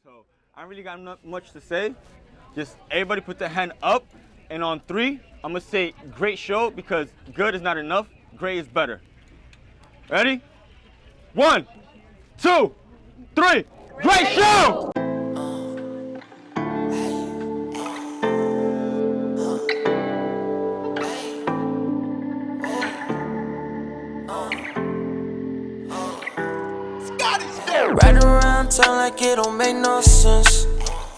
So I don't really got much to say. Just everybody put their hand up, and on 3, I'm gonna say great show because good is not enough. Great is better. Ready? 1, 2, 3. Great show! Riding around town like it don't make no sense.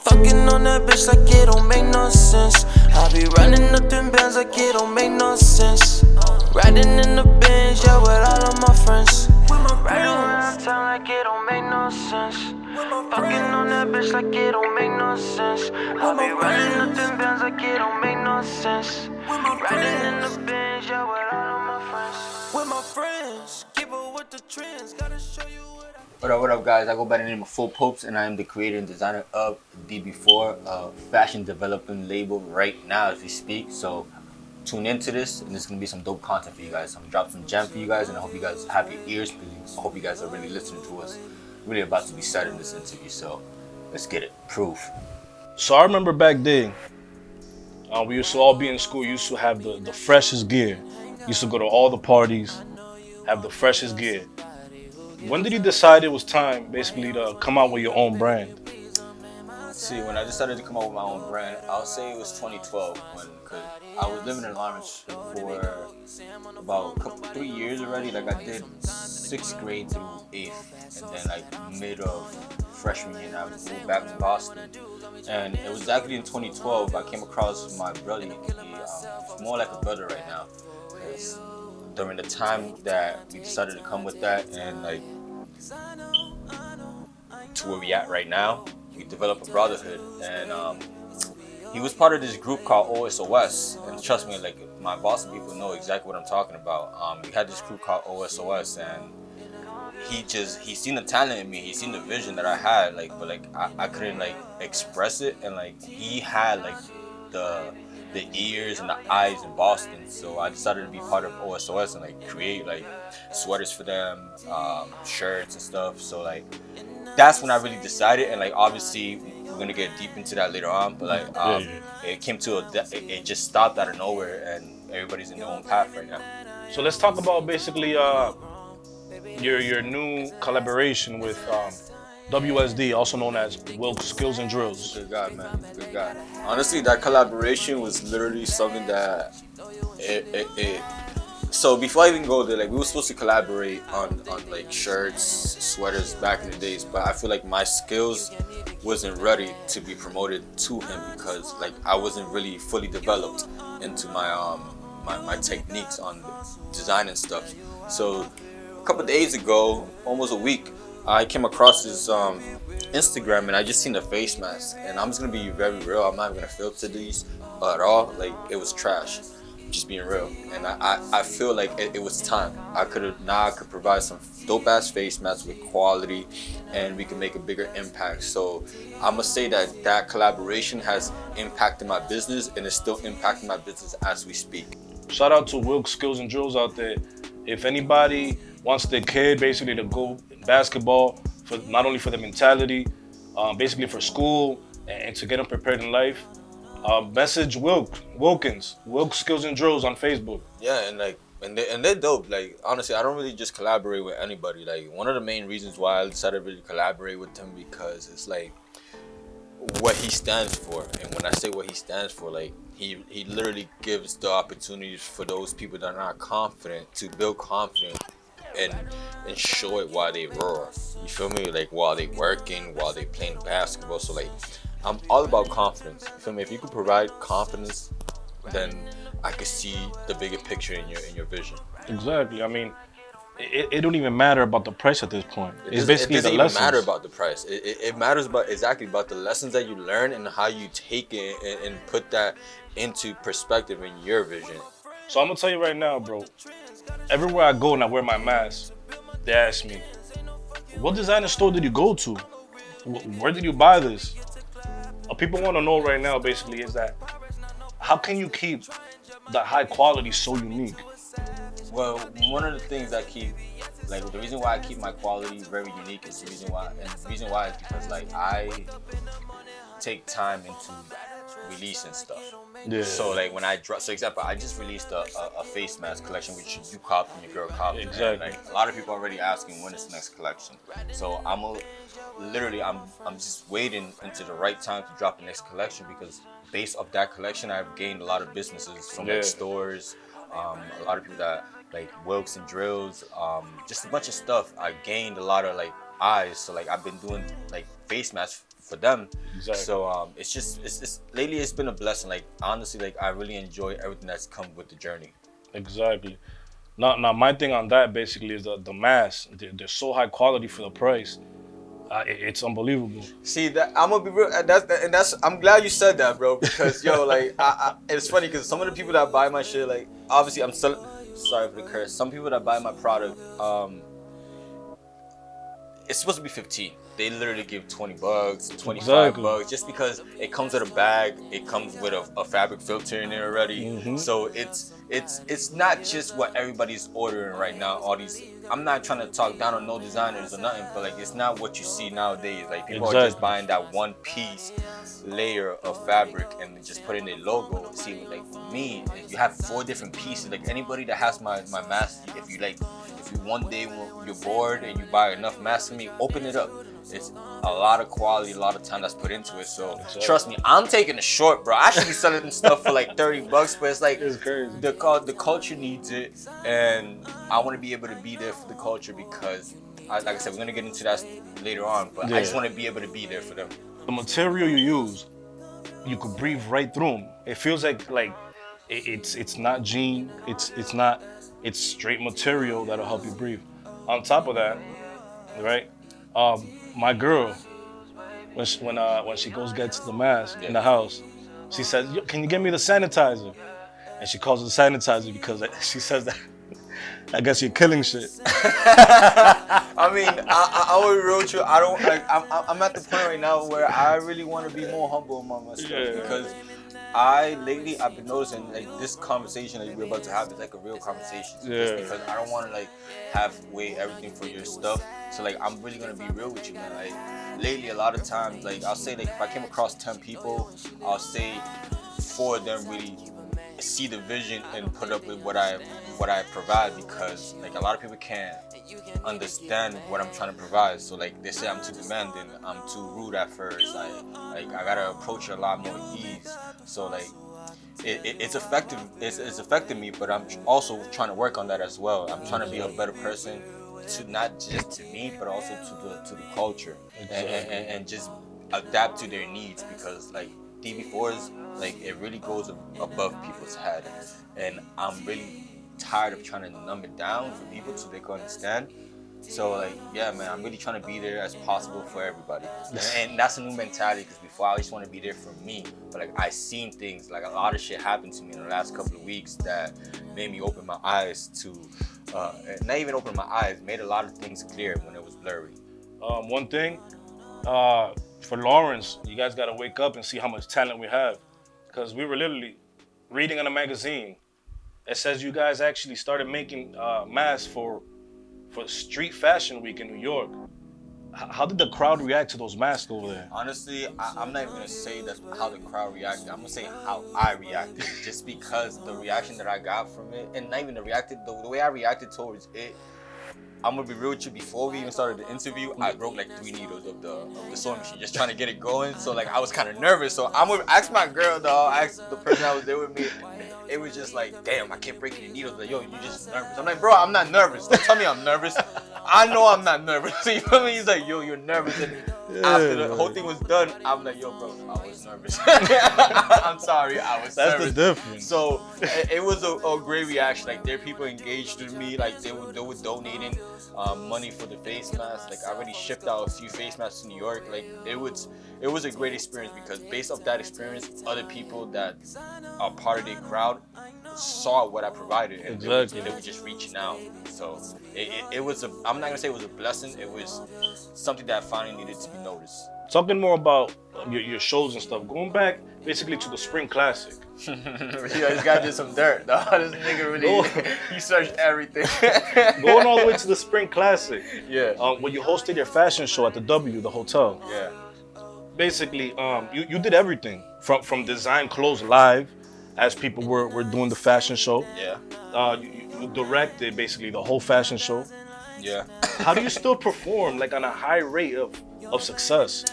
Fucking on that bitch like it don't make no sense. I be running up them bands like it don't make no sense. Riding in the Benz, yeah, with all of my friends. Riding around town like it don't make no sense. Fucking on that bitch like it don't make no sense. I be running up them bands like it don't make no sense. Riding in the Benz, yeah, with all of my friends. With my friends, keep up with the trends. Gotta show you What up, guys? I go by the name of Full Popes, and I am the creator and designer of BPhor, a fashion development label right now as we speak. So tune into this, and there's gonna be some dope content for you guys. I'm gonna drop some gem for you guys, and I hope you guys have your ears peeled. I hope you guys are really listening to us. Really about to be said in this interview, so let's get it. Proof. So I remember back then, we used to all be in school. Used to have the freshest gear. Used to go to all the parties, have the freshest gear. When did you decide it was time, basically, to come out with your own brand? See, when I decided to come out with my own brand, I'll say it was 2012 cause I was living in Lawrence for about 3 years already. Like I did 6th grade through 8th, and then like mid of freshman year, I moved back to Boston. And it was actually in 2012 I came across my brother. He's more like a brother right now. It's during the time that we decided to come with that, and like to where we at right now, we developed a brotherhood, and he was part of this group called OSOS, and trust me, like my Boston people know exactly what I'm talking about. We had this group called OSOS, and he seen the talent in me, he seen the vision that I had, like, but like I couldn't like express it, and like he had like the ears and the eyes in Boston, so I decided to be part of OSOS and like create like sweaters for them, shirts and stuff. So like that's when I really decided, and like obviously we're gonna get deep into that later on, but like it came to it just stopped out of nowhere, and everybody's in their own path right now. So let's talk about basically your new collaboration with WSD, also known as Wilks Skills and Drills. Good guy, man. Good guy. Honestly, that collaboration was literally something that so before I even go there, like we were supposed to collaborate on like shirts, sweaters back in the days, but I feel like my skills wasn't ready to be promoted to him because like I wasn't really fully developed into my my techniques on design and stuff. So a couple days ago, almost a week, I came across his Instagram, and I just seen the face mask, and I'm just gonna be very real. I'm not even gonna filter these at all. Like it was trash, just being real. And I feel like it was time. I could provide some dope ass face masks with quality, and we can make a bigger impact. So I'm gonna say that collaboration has impacted my business, and it's still impacting my business as we speak. Shout out to Wilks Skills and Drills out there. If anybody wants their kid basically to go basketball, for not only for the mentality, basically for school and to get them prepared in life, message Wilkins, Wilks Skills and Drills on Facebook. Yeah, and like and they're dope. Like honestly, I don't really just collaborate with anybody. Like one of the main reasons why I decided to really collaborate with him, because it's like what he stands for. And when I say what he stands for, like he literally gives the opportunities for those people that are not confident to build confidence and show it while they roar. You feel me? Like while they working, while they playing basketball. So like I'm all about confidence. You feel me? If you can provide confidence, then I can see the bigger picture in your vision. Exactly. I mean, it don't even matter about the price at this point. It's basically it doesn't the even lessons. matter about the price. It matters about the lessons that you learn and how you take it and put that into perspective in your vision. So I'm gonna tell you right now, bro. Everywhere I go and I wear my mask, they ask me, what designer store did you go to? Where did you buy this? What people want to know right now basically is that how can you keep the high quality so unique? Well, one of the things I keep like the reason why I keep my quality very unique is the reason why, and the reason why is because like I take time into releasing stuff. Yeah. So like when I drop, so example, I just released a face mask collection, which you copped and your girl copped. Exactly. And, like a lot of people already asking when is the next collection. So I'm just waiting until the right time to drop the next collection because based off that collection, I've gained a lot of businesses from like stores, a lot of people that like Wilks and Drills, just a bunch of stuff. I gained a lot of like eyes. So like I've been doing like face masks for them. Exactly. So it's lately it's been a blessing. Like honestly, like I really enjoy everything that's come with the journey. Exactly. Now my thing on that basically is the masks. They're so high quality for the price. It's unbelievable. See that I'm gonna be real. That's I'm glad you said that, bro. Because yo, like it's funny because some of the people that buy my shit, like obviously I'm still sorry for the curse. Some people that buy my product, it's supposed to be 15. They literally give $20, $25 just because it comes with a bag. It comes with a fabric filter in there already. So it's not just what everybody's ordering right now. All these, I'm not trying to talk down on no designers or nothing, but like it's not what you see nowadays. Like people are just buying that one piece layer of fabric and just putting their logo. See, like for me, you have 4 different pieces. Like anybody that has my mask, if you one day you're bored and you buy enough masks from me, open it up. It's a lot of quality, a lot of time that's put into it. So trust me, I'm taking a short, bro. I should be selling stuff for like $30, but it's like it's crazy. The culture needs it, and I want to be able to be there for the culture because, like I said, we're gonna get into that later on. But I just want to be able to be there for them. The material you use, you could breathe right through them. It feels like it's not jean. It's not. It's straight material that'll help you breathe. On top of that, right? My girl, when she goes gets the mask in the house, she says, "Can you get me the sanitizer?" And she calls it sanitizer because she says that I guess you're killing shit. I mean, I will be real with you. I don't like. I'm at the point right now where I really want to be more humble among myself because lately I've been noticing like this conversation that we're about to have is like a real conversation. Just because I don't want to like halfway everything for your stuff. So like I'm really gonna be real with you, man. Like lately, a lot of times, like I'll say like if I came across 10 people, I'll say 4 of them really see the vision and put up with what I provide because like a lot of people can't understand what I'm trying to provide. So like they say I'm too demanding, I'm too rude at first. I gotta approach it a lot more ease. So like it's effective. It's affecting me, but I'm also trying to work on that as well. I'm trying to be a better person to not just to me, but also to the culture and just adapt to their needs because like BPhor's like it really goes above people's head, and I'm really tired of trying to numb it down for people so they can understand. So like yeah, man, I'm really trying to be there as possible for everybody, and that's a new mentality because before I just want to be there for me, but like I seen things like a lot of shit happened to me in the last couple of weeks that made me open my eyes to, not even open my eyes, made a lot of things clear when it was blurry. One thing, for Lawrence, you guys gotta wake up and see how much talent we have, because we were literally reading in a magazine. It says you guys actually started making masks for Street Fashion Week in New York. How did the crowd react to those masks over there? Honestly, I'm not even gonna say that's how the crowd reacted. I'm gonna say how I reacted, just because the reaction that I got from it, and not even the way I reacted towards it. I'm gonna be real with you. Before we even started the interview, I broke like 3 needles of the sewing machine, just trying to get it going. So like I was kind of nervous. So I'm gonna ask my girl, dog, ask the person that was there with me. It was just like, damn, I kept breaking the needles. Like, yo, you just nervous. I'm like, bro, I'm not nervous. Don't tell me I'm nervous. I know I'm not nervous. So you feel me? He's like, yo, you're nervous. And after the whole thing was done, I'm like, yo, bro, I was nervous. I'm sorry, I was nervous. That's the difference. So it was a great reaction. Like there, people engaged with me. Like they were donating money for the face masks. Like I already shipped out a few face masks to New York. Like it was a great experience because based off that experience, other people that are part of the crowd saw what I provided, and Exactly. they were just reaching out. So it was I'm not gonna say it was a blessing. It was something that finally needed to be noticed. Talking more about your shows and stuff, going back basically to the Spring Classic. Yo, this guy did some dirt, dog. This nigga really, he searched everything. Going all the way to the Spring Classic. Yeah. When you hosted your fashion show at the W, the hotel. Yeah. Basically, you did everything from design clothes live, as people were doing the fashion show. Yeah. You directed basically the whole fashion show. Yeah. How do you still perform like on a high rate of success?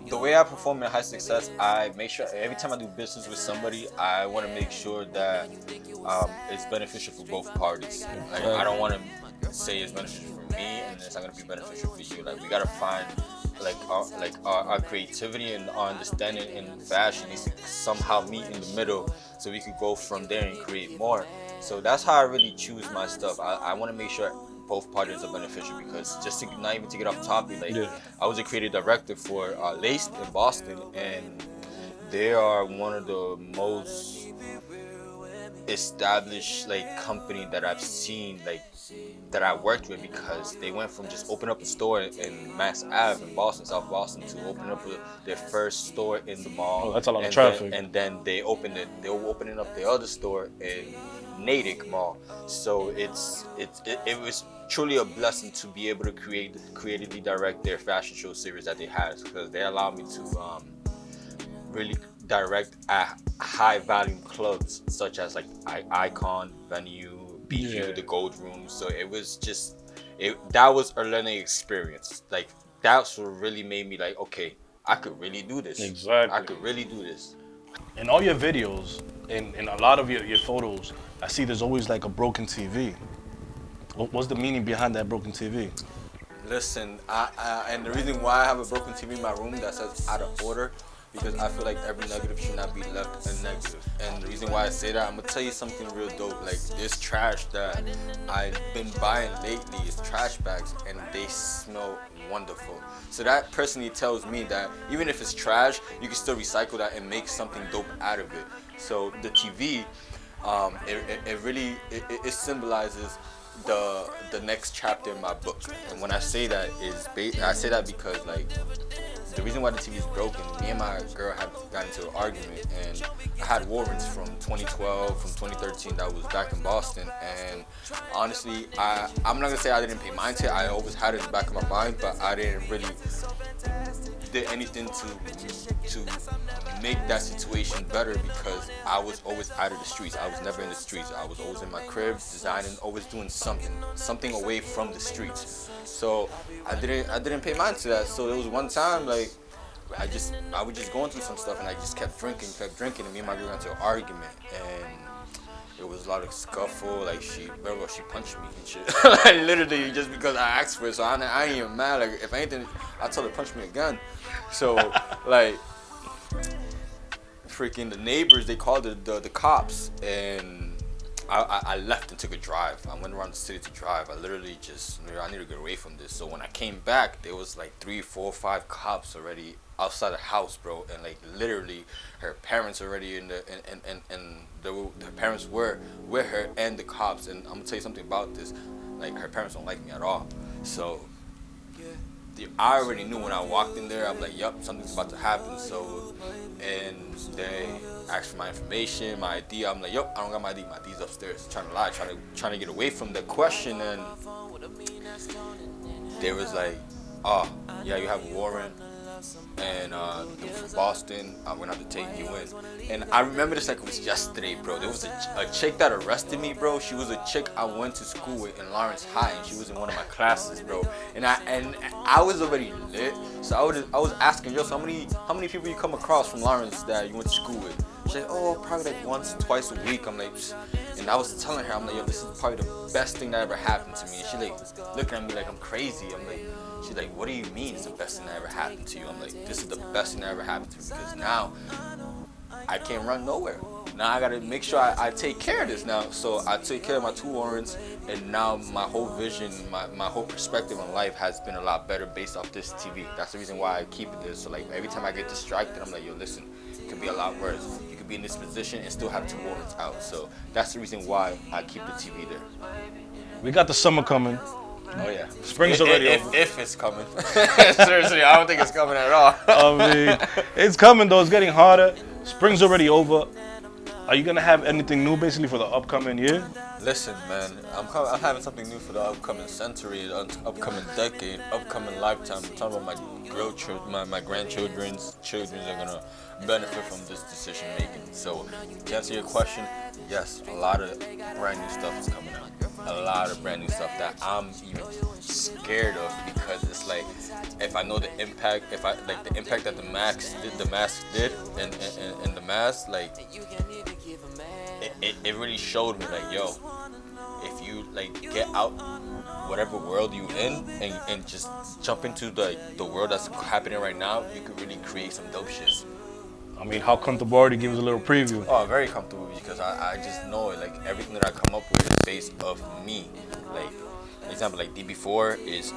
The way I perform in high success, I make sure every time I do business with somebody, I want to make sure that it's beneficial for both parties. Like, I don't want to say it's beneficial for me and it's not going to be beneficial for you. Like, we got to find our creativity and our understanding in fashion needs to somehow meet in the middle, so we could go from there and create more. So that's how I really choose my stuff. I want to make sure both parties are beneficial, because just to, not even to get off topic, like I was a creative director for Laced in Boston, and they are one of the most established like company that I've seen, like that I worked with, because they went from just open up a store in Mass Ave in Boston, South Boston, to open up their first store in the mall. Oh, that's a lot of traffic. And then they were opening up the other store in Natick Mall. So it was truly a blessing to be able to creatively direct their fashion show series that they had, because they allowed me to really direct at high volume clubs such as like Icon, Venue, BPhor, the Gold Room. So it was just that was a learning experience. Like that's what really made me like, okay, I could really do this. Exactly. I could really do this. In all your videos, in a lot of your photos, I see there's always like a broken TV. What's the meaning behind that broken TV? Listen, and the reason why I have a broken TV in my room that says out of order, because I feel like every negative should not be left a negative. And the reason why I say that, I'm gonna tell you something real dope. Like this trash that I've been buying lately is trash bags, and they smell wonderful. So that personally tells me that even if it's trash, you can still recycle that and make something dope out of it. So the TV, it symbolizes the next chapter in my book. And when I say that I say that because like the reason why the TV is broken, me and my girl had got into an argument, and I had warrants from 2012, from 2013 that was back in Boston. And honestly, I'm not gonna say I didn't pay mind to it. I always had it in the back of my mind, but I didn't really did anything to make that situation better, because I was always out of the streets. I was never in the streets. I was always in my crib designing, always doing something away from the streets. So I didn't pay mind to that. So there was one time like I was just going through some stuff, and I just kept drinking, and me and my girl got into an argument, and it was a lot of scuffle. Like she punched me and shit. Like literally just because I asked for it. So I ain't even mad. Like if anything, I told her to punch me again. So like freaking the neighbors, they called the cops, and I left and took a drive. I went around the city to drive. I literally I need to get away from this. So when I came back, there was like 3, 4, 5 cops already outside the house, bro. And like literally, her parents already her parents were with her and the cops. And I'm gonna tell you something about this. Like her parents don't like me at all. So I already knew when I walked in there. I'm like, yup, something's about to happen. So, and they asked for my information, my ID. I'm like, yup, I don't got my ID. My ID's upstairs. Trying to lie, trying to get away from the question. And they was like, oh, yeah, you have a warrant, and from Boston, we're gonna have to take you in. And I remember this like it was yesterday, bro. There was a chick that arrested me, bro. She was a chick I went to school with in Lawrence High, and she was in one of my classes, bro. And I was already lit, so I was asking, yo, so how many people you come across from Lawrence that you went to school with? She's like, oh, probably like once, twice a week. I'm like, psst. And I was telling her, I'm like, yo, this is probably the best thing that ever happened to me. And she like looking at me like I'm crazy. I'm like, she's like, what do you mean it's the best thing that ever happened to you? I'm like, this is the best thing that ever happened to me, because now I can't run nowhere. Now I gotta make sure I take care of this now. So I take care of my 2 warrants, and now my whole vision, my whole perspective on life has been a lot better based off this TV. That's the reason why I keep it this. So like every time I get distracted, I'm like, yo, listen, it could be a lot worse. You could be in this position and still have 2 owners out. So that's the reason why I keep the TV there. We got the summer coming. Oh yeah, Spring's already over. If it's coming. Seriously, I don't think it's coming at all. I mean, it's coming though. It's getting hotter. Spring's already over. Are you gonna have anything new basically for the upcoming year? Listen, man, I'm having something new for the upcoming century, the upcoming decade, upcoming lifetime. I'm talking about my grandchildren's children are gonna benefit from this decision making. So, to answer your question, yes, a lot of brand new stuff is coming out. A lot of brand new stuff that I'm even scared of, because it's like, if I know the impact, if I like the impact that the mask did, and the mask, like, it really showed me, like, yo, if you like get out whatever world you in and just jump into the world that's happening right now, you could really create some dope shit. I mean, how comfortable already give us a little preview? Oh, very comfortable, because I just know it. Like, everything that I come up with is based off me. Like, for example, like BPhor is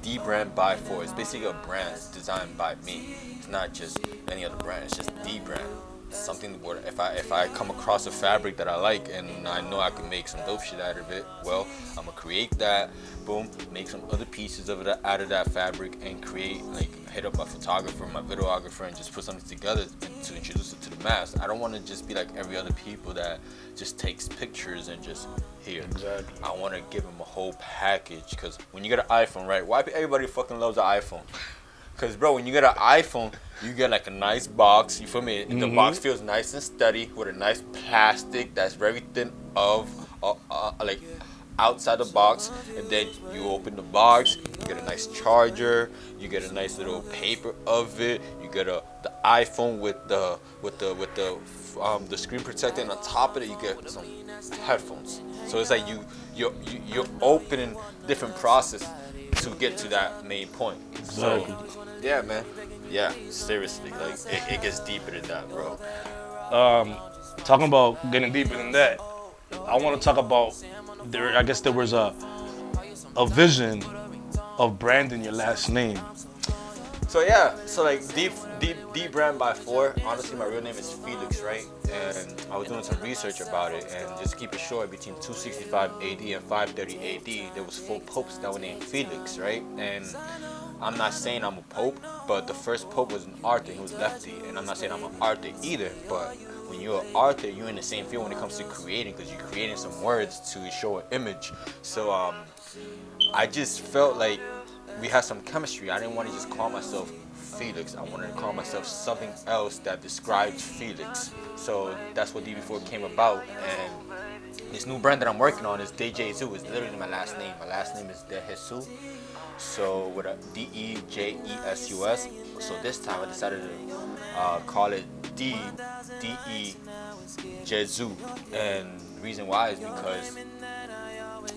D brand by 4. It's basically a brand designed by me. It's not just any other brand. It's just D brand. Something where if I come across a fabric that I like and I know I can make some dope shit out of it, well, I'm gonna create that, boom, make some other pieces of it out of that fabric, and create, like, hit up my photographer, my videographer, and just put something together to introduce it to the mass. I don't want to just be like every other people that just takes pictures and just here. Exactly. I want to give them a whole package, because when you get an iPhone, right? Why everybody fucking loves an iPhone? Because, bro, when you get an iPhone, you get like a nice box, you feel me? The box feels nice and steady with a nice plastic that's very thin like outside the box, and then you open the box, you get a nice charger, you get a nice little paper of it, you get the iPhone with the screen protector, and on top of it you get some headphones. So it's like you're opening different process to get to that main point. Exactly. So, yeah, man. Yeah, seriously, like it gets deeper than that, bro. Talking about getting deeper than that, I want to talk about I guess there was a vision of branding your last name. So yeah, so like D brand by 4. Honestly, my real name is Felix, right? And I was doing some research about it, and just keep it short, between 265 AD and 530 AD, there was 4 popes that were named Felix, right? And I'm not saying I'm a pope, but the first pope was an Arthur. He was lefty, and I'm not saying I'm an Arthur either. But when you're an Arthur, you're in the same field when it comes to creating, because you're creating some words to show an image. So I just felt like we had some chemistry. I didn't want to just call myself Felix. I wanted to call myself something else that describes Felix. So that's what DB4 came about. And this new brand that I'm working on is Dejesu. It's literally my last name. My last name is Dejesu. So with a Dejesus. So this time I decided to call it Dejesu. And the reason why is because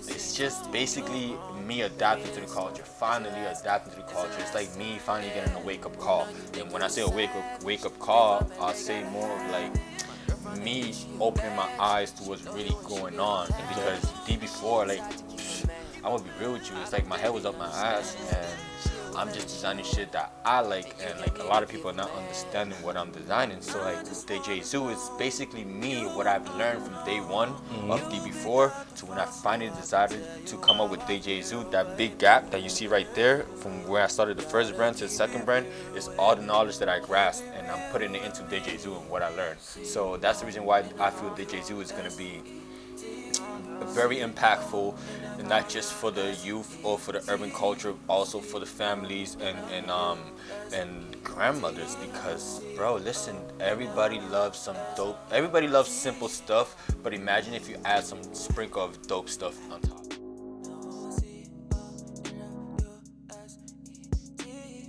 it's just basically me adapting to the culture, finally adapting to the culture. It's like me finally getting a wake-up call. And when I say a wake-up call, I say more of like me opening my eyes to what's really going on. Because DB4, like, I'm gonna be real with you, it's like my head was up my ass, and I'm just designing shit that I like, and like a lot of people are not understanding what I'm designing. So like Dejesu is basically me, what I've learned from day one of DB4 to when I finally decided to come up with Dejesu. That big gap that you see right there from where I started the first brand to the second brand is all the knowledge that I grasped, and I'm putting it into Dejesu and what I learned. So that's the reason why I feel Dejesu is gonna be very impactful, and not just for the youth or for the urban culture, also for the families and grandmothers. Because, bro, listen, everybody loves simple stuff, but imagine if you add some sprinkle of dope stuff on top.